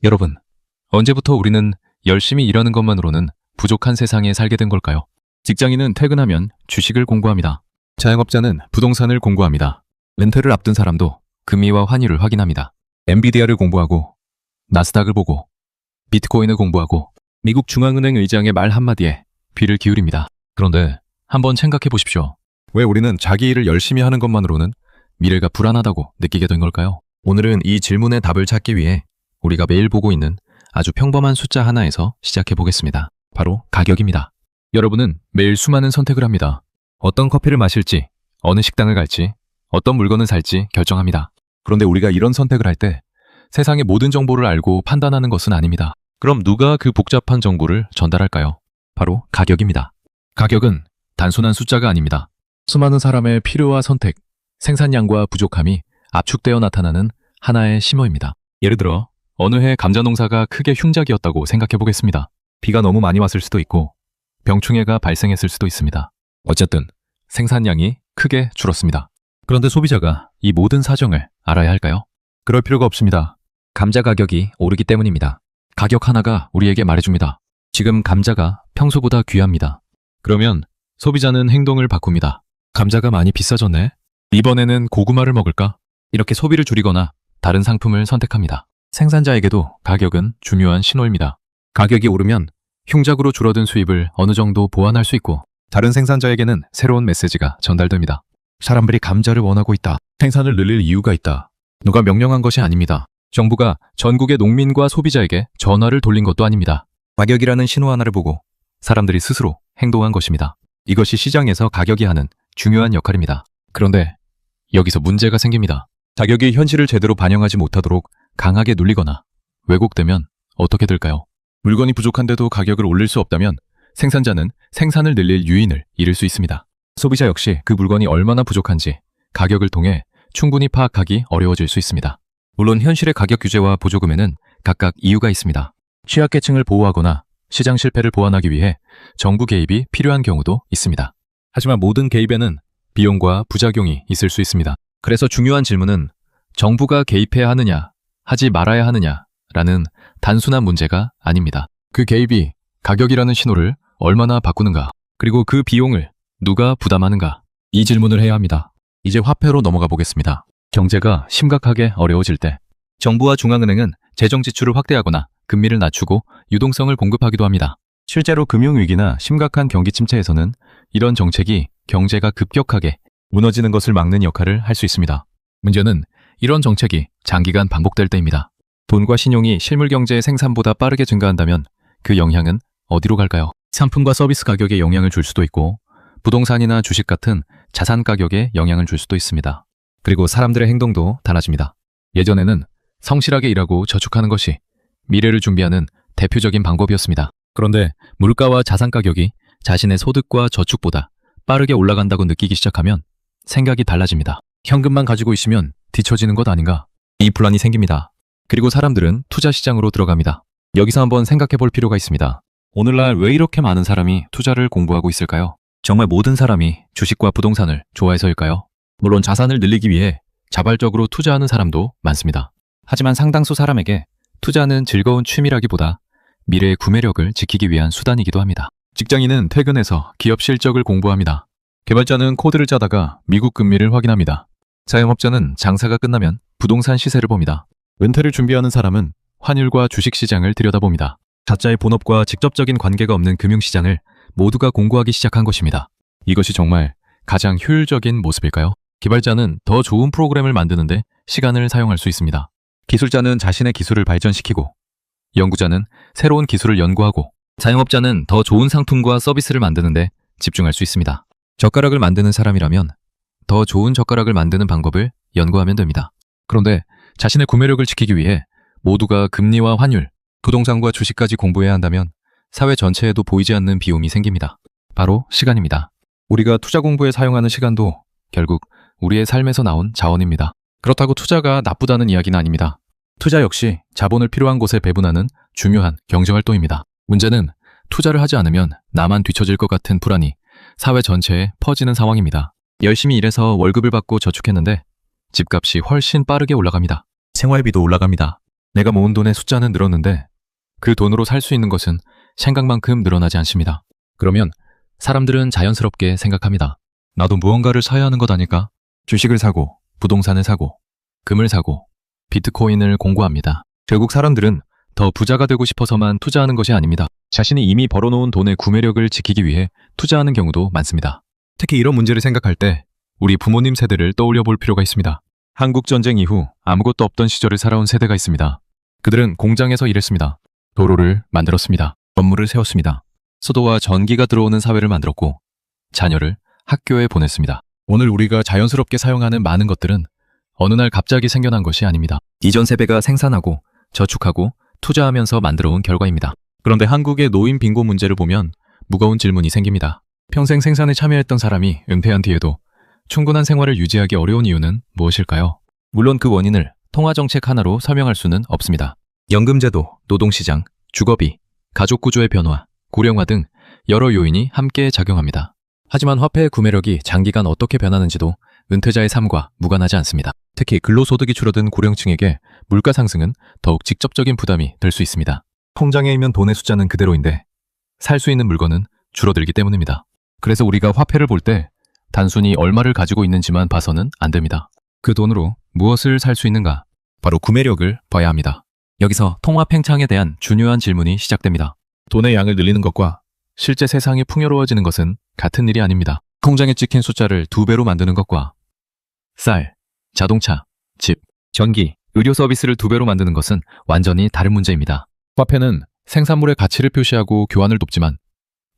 여러분, 언제부터 우리는 열심히 일하는 것만으로는 부족한 세상에 살게 된 걸까요? 직장인은 퇴근하면 주식을 공부합니다. 자영업자는 부동산을 공부합니다. 렌트를 앞둔 사람도 금리와 환율을 확인합니다. 엔비디아를 공부하고 나스닥을 보고 비트코인을 공부하고 미국 중앙은행 의장의 말 한마디에 귀를 기울입니다. 그런데 한번 생각해 보십시오. 왜 우리는 자기 일을 열심히 하는 것만으로는 미래가 불안하다고 느끼게 된 걸까요? 오늘은 이 질문의 답을 찾기 위해 우리가 매일 보고 있는 아주 평범한 숫자 하나에서 시작해 보겠습니다. 바로 가격입니다. 여러분은 매일 수많은 선택을 합니다. 어떤 커피를 마실지, 어느 식당을 갈지, 어떤 물건을 살지 결정합니다. 그런데 우리가 이런 선택을 할 때 세상의 모든 정보를 알고 판단하는 것은 아닙니다. 그럼 누가 그 복잡한 정보를 전달할까요? 바로 가격입니다. 가격은 단순한 숫자가 아닙니다. 수많은 사람의 필요와 선택, 생산량과 부족함이 압축되어 나타나는 하나의 심어입니다. 예를 들어 어느 해 감자 농사가 크게 흉작이었다고 생각해 보겠습니다. 비가 너무 많이 왔을 수도 있고 병충해가 발생했을 수도 있습니다. 어쨌든 생산량이 크게 줄었습니다. 그런데 소비자가 이 모든 사정을 알아야 할까요? 그럴 필요가 없습니다. 감자 가격이 오르기 때문입니다. 가격 하나가 우리에게 말해줍니다. 지금 감자가 평소보다 귀합니다. 그러면 소비자는 행동을 바꿉니다. 감자가 많이 비싸졌네? 이번에는 고구마를 먹을까? 이렇게 소비를 줄이거나 다른 상품을 선택합니다. 생산자에게도 가격은 중요한 신호입니다. 가격이 오르면 흉작으로 줄어든 수입을 어느 정도 보완할 수 있고 다른 생산자에게는 새로운 메시지가 전달됩니다. 사람들이 감자를 원하고 있다. 생산을 늘릴 이유가 있다. 누가 명령한 것이 아닙니다. 정부가 전국의 농민과 소비자에게 전화를 돌린 것도 아닙니다. 가격이라는 신호 하나를 보고 사람들이 스스로 행동한 것입니다. 이것이 시장에서 가격이 하는 중요한 역할입니다. 그런데 여기서 문제가 생깁니다. 가격이 현실을 제대로 반영하지 못하도록 강하게 눌리거나 왜곡되면 어떻게 될까요? 물건이 부족한데도 가격을 올릴 수 없다면 생산자는 생산을 늘릴 유인을 잃을 수 있습니다. 소비자 역시 그 물건이 얼마나 부족한지 가격을 통해 충분히 파악하기 어려워질 수 있습니다. 물론 현실의 가격 규제와 보조금에는 각각 이유가 있습니다. 취약계층을 보호하거나 시장 실패를 보완하기 위해 정부 개입이 필요한 경우도 있습니다. 하지만 모든 개입에는 비용과 부작용이 있을 수 있습니다. 그래서 중요한 질문은 정부가 개입해야 하느냐, 하지 말아야 하느냐라는 단순한 문제가 아닙니다. 그 개입이 가격이라는 신호를 얼마나 바꾸는가, 그리고 그 비용을 누가 부담하는가, 이 질문을 해야 합니다. 이제 화폐로 넘어가 보겠습니다. 경제가 심각하게 어려워질 때 정부와 중앙은행은 재정 지출을 확대하거나 금리를 낮추고 유동성을 공급하기도 합니다. 실제로 금융위기나 심각한 경기 침체에서는 이런 정책이 경제가 급격하게 무너지는 것을 막는 역할을 할 수 있습니다. 문제는 이런 정책이 장기간 반복될 때입니다. 돈과 신용이 실물 경제의 생산보다 빠르게 증가한다면 그 영향은 어디로 갈까요? 상품과 서비스 가격에 영향을 줄 수도 있고 부동산이나 주식 같은 자산 가격에 영향을 줄 수도 있습니다. 그리고 사람들의 행동도 달라집니다. 예전에는 성실하게 일하고 저축하는 것이 미래를 준비하는 대표적인 방법이었습니다. 그런데 물가와 자산 가격이 자신의 소득과 저축보다 빠르게 올라간다고 느끼기 시작하면 생각이 달라집니다. 현금만 가지고 있으면 뒤처지는 것 아닌가? 이 불안이 생깁니다. 그리고 사람들은 투자 시장으로 들어갑니다. 여기서 한번 생각해 볼 필요가 있습니다. 오늘날 왜 이렇게 많은 사람이 투자를 공부하고 있을까요? 정말 모든 사람이 주식과 부동산을 좋아해서일까요? 물론 자산을 늘리기 위해 자발적으로 투자하는 사람도 많습니다. 하지만 상당수 사람에게 투자는 즐거운 취미라기보다 미래의 구매력을 지키기 위한 수단이기도 합니다. 직장인은 퇴근해서 기업 실적을 공부합니다. 개발자는 코드를 짜다가 미국 금리를 확인합니다. 자영업자는 장사가 끝나면 부동산 시세를 봅니다. 은퇴를 준비하는 사람은 환율과 주식시장을 들여다봅니다. 가짜의 본업과 직접적인 관계가 없는 금융시장을 모두가 공부하기 시작한 것입니다. 이것이 정말 가장 효율적인 모습일까요? 개발자는 더 좋은 프로그램을 만드는데 시간을 사용할 수 있습니다. 기술자는 자신의 기술을 발전시키고 연구자는 새로운 기술을 연구하고 자영업자는 더 좋은 상품과 서비스를 만드는데 집중할 수 있습니다. 젓가락을 만드는 사람이라면 더 좋은 젓가락을 만드는 방법을 연구하면 됩니다. 그런데 자신의 구매력을 지키기 위해 모두가 금리와 환율, 부동산과 주식까지 공부해야 한다면 사회 전체에도 보이지 않는 비용이 생깁니다. 바로 시간입니다. 우리가 투자 공부에 사용하는 시간도 결국 우리의 삶에서 나온 자원입니다. 그렇다고 투자가 나쁘다는 이야기는 아닙니다. 투자 역시 자본을 필요한 곳에 배분하는 중요한 경제활동입니다. 문제는 투자를 하지 않으면 나만 뒤처질 것 같은 불안이 사회 전체에 퍼지는 상황입니다. 열심히 일해서 월급을 받고 저축했는데 집값이 훨씬 빠르게 올라갑니다. 생활비도 올라갑니다. 내가 모은 돈의 숫자는 늘었는데 그 돈으로 살 수 있는 것은 생각만큼 늘어나지 않습니다. 그러면 사람들은 자연스럽게 생각합니다. 나도 무언가를 사야 하는 것 아닐까? 주식을 사고, 부동산을 사고, 금을 사고, 비트코인을 공고합니다. 결국 사람들은 더 부자가 되고 싶어서만 투자하는 것이 아닙니다. 자신이 이미 벌어놓은 돈의 구매력을 지키기 위해 투자하는 경우도 많습니다. 특히 이런 문제를 생각할 때 우리 부모님 세대를 떠올려 볼 필요가 있습니다. 한국전쟁 이후 아무것도 없던 시절을 살아온 세대가 있습니다. 그들은 공장에서 일했습니다. 도로를 만들었습니다. 건물을 세웠습니다. 수도와 전기가 들어오는 사회를 만들었고 자녀를 학교에 보냈습니다. 오늘 우리가 자연스럽게 사용하는 많은 것들은 어느 날 갑자기 생겨난 것이 아닙니다. 이전 세대가 생산하고 저축하고 투자하면서 만들어온 결과입니다. 그런데 한국의 노인 빈곤 문제를 보면 무거운 질문이 생깁니다. 평생 생산에 참여했던 사람이 은퇴한 뒤에도 충분한 생활을 유지하기 어려운 이유는 무엇일까요? 물론 그 원인을 통화정책 하나로 설명할 수는 없습니다. 연금제도, 노동시장, 주거비, 가족구조의 변화, 고령화 등 여러 요인이 함께 작용합니다. 하지만 화폐의 구매력이 장기간 어떻게 변하는지도 은퇴자의 삶과 무관하지 않습니다. 특히 근로소득이 줄어든 고령층에게 물가 상승은 더욱 직접적인 부담이 될 수 있습니다. 통장에 있는 돈의 숫자는 그대로인데 살 수 있는 물건은 줄어들기 때문입니다. 그래서 우리가 화폐를 볼 때 단순히 얼마를 가지고 있는지만 봐서는 안 됩니다. 그 돈으로 무엇을 살 수 있는가? 바로 구매력을 봐야 합니다. 여기서 통화 팽창에 대한 중요한 질문이 시작됩니다. 돈의 양을 늘리는 것과 실제 세상이 풍요로워지는 것은 같은 일이 아닙니다. 통장에 찍힌 숫자를 2배로 만드는 것과 쌀, 자동차, 집, 전기, 의료 서비스를 2배로 만드는 것은 완전히 다른 문제입니다. 화폐는 생산물의 가치를 표시하고 교환을 돕지만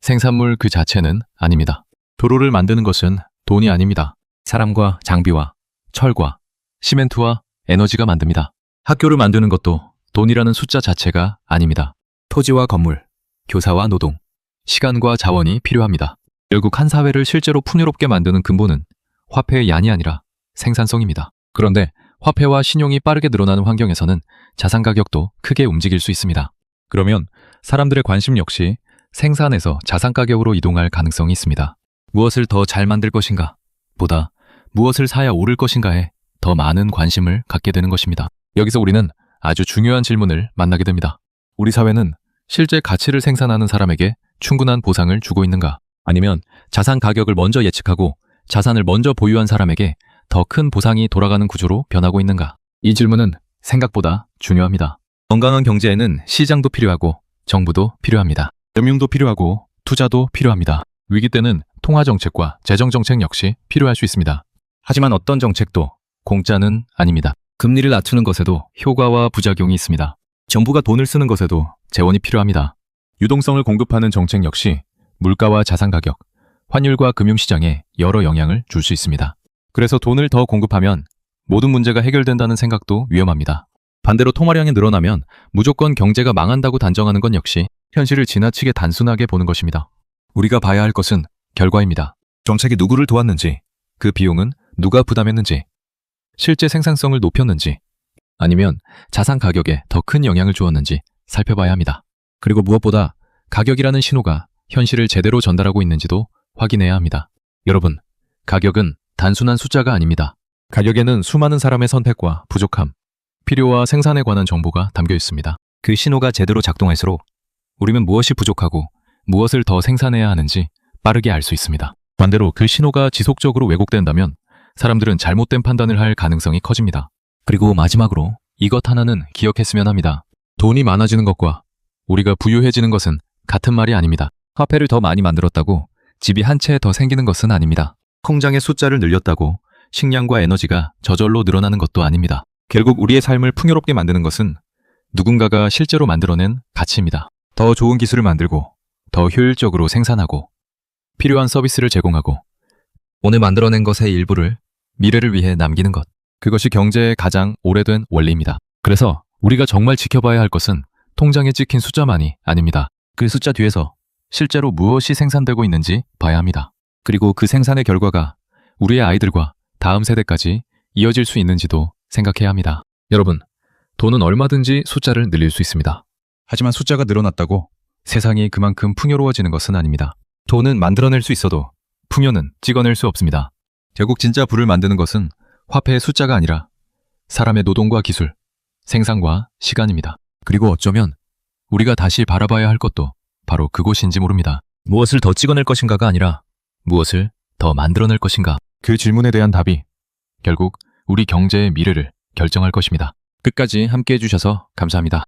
생산물 그 자체는 아닙니다. 도로를 만드는 것은 돈이 아닙니다. 사람과 장비와 철과 시멘트와 에너지가 만듭니다. 학교를 만드는 것도 돈이라는 숫자 자체가 아닙니다. 토지와 건물, 교사와 노동, 시간과 자원이 필요합니다. 결국 한 사회를 실제로 풍요롭게 만드는 근본은 화폐의 양이 아니라 생산성입니다. 그런데 화폐와 신용이 빠르게 늘어나는 환경에서는 자산 가격도 크게 움직일 수 있습니다. 그러면 사람들의 관심 역시 생산에서 자산 가격으로 이동할 가능성이 있습니다. 무엇을 더 잘 만들 것인가 보다 무엇을 사야 오를 것인가에 더 많은 관심을 갖게 되는 것입니다. 여기서 우리는 아주 중요한 질문을 만나게 됩니다. 우리 사회는 실제 가치를 생산하는 사람에게 충분한 보상을 주고 있는가? 아니면 자산 가격을 먼저 예측하고 자산을 먼저 보유한 사람에게 더 큰 보상이 돌아가는 구조로 변하고 있는가? 이 질문은 생각보다 중요합니다. 건강한 경제에는 시장도 필요하고 정부도 필요합니다. 금융도 필요하고 투자도 필요합니다. 위기 때는 통화정책과 재정정책 역시 필요할 수 있습니다. 하지만 어떤 정책도 공짜는 아닙니다. 금리를 낮추는 것에도 효과와 부작용이 있습니다. 정부가 돈을 쓰는 것에도 재원이 필요합니다. 유동성을 공급하는 정책 역시 물가와 자산 가격, 환율과 금융시장에 여러 영향을 줄 수 있습니다. 그래서 돈을 더 공급하면 모든 문제가 해결된다는 생각도 위험합니다. 반대로 통화량이 늘어나면 무조건 경제가 망한다고 단정하는 건 역시 현실을 지나치게 단순하게 보는 것입니다. 우리가 봐야 할 것은 결과입니다. 정책이 누구를 도왔는지, 그 비용은 누가 부담했는지, 실제 생산성을 높였는지, 아니면 자산 가격에 더 큰 영향을 주었는지 살펴봐야 합니다. 그리고 무엇보다 가격이라는 신호가 현실을 제대로 전달하고 있는지도 확인해야 합니다. 여러분, 가격은 단순한 숫자가 아닙니다. 가격에는 수많은 사람의 선택과 부족함, 필요와 생산에 관한 정보가 담겨 있습니다. 그 신호가 제대로 작동할수록 우리는 무엇이 부족하고 무엇을 더 생산해야 하는지 빠르게 알 수 있습니다. 반대로 그 신호가 지속적으로 왜곡된다면 사람들은 잘못된 판단을 할 가능성이 커집니다. 그리고 마지막으로 이것 하나는 기억했으면 합니다. 돈이 많아지는 것과 우리가 부유해지는 것은 같은 말이 아닙니다. 화폐를 더 많이 만들었다고 집이 한 채 더 생기는 것은 아닙니다. 통장의 숫자를 늘렸다고 식량과 에너지가 저절로 늘어나는 것도 아닙니다. 결국 우리의 삶을 풍요롭게 만드는 것은 누군가가 실제로 만들어낸 가치입니다. 더 좋은 기술을 만들고 더 효율적으로 생산하고 필요한 서비스를 제공하고 오늘 만들어낸 것의 일부를 미래를 위해 남기는 것. 그것이 경제의 가장 오래된 원리입니다. 그래서 우리가 정말 지켜봐야 할 것은 통장에 찍힌 숫자만이 아닙니다. 그 숫자 뒤에서 실제로 무엇이 생산되고 있는지 봐야 합니다. 그리고 그 생산의 결과가 우리의 아이들과 다음 세대까지 이어질 수 있는지도 생각해야 합니다. 여러분, 돈은 얼마든지 숫자를 늘릴 수 있습니다. 하지만 숫자가 늘어났다고 세상이 그만큼 풍요로워지는 것은 아닙니다. 돈은 만들어낼 수 있어도 풍요는 찍어낼 수 없습니다. 결국 진짜 부를 만드는 것은 화폐의 숫자가 아니라 사람의 노동과 기술, 생산과 시간입니다. 그리고 어쩌면 우리가 다시 바라봐야 할 것도 바로 그곳인지 모릅니다. 무엇을 더 찍어낼 것인가가 아니라 무엇을 더 만들어낼 것인가. 그 질문에 대한 답이 결국 우리 경제의 미래를 결정할 것입니다. 끝까지 함께 해주셔서 감사합니다.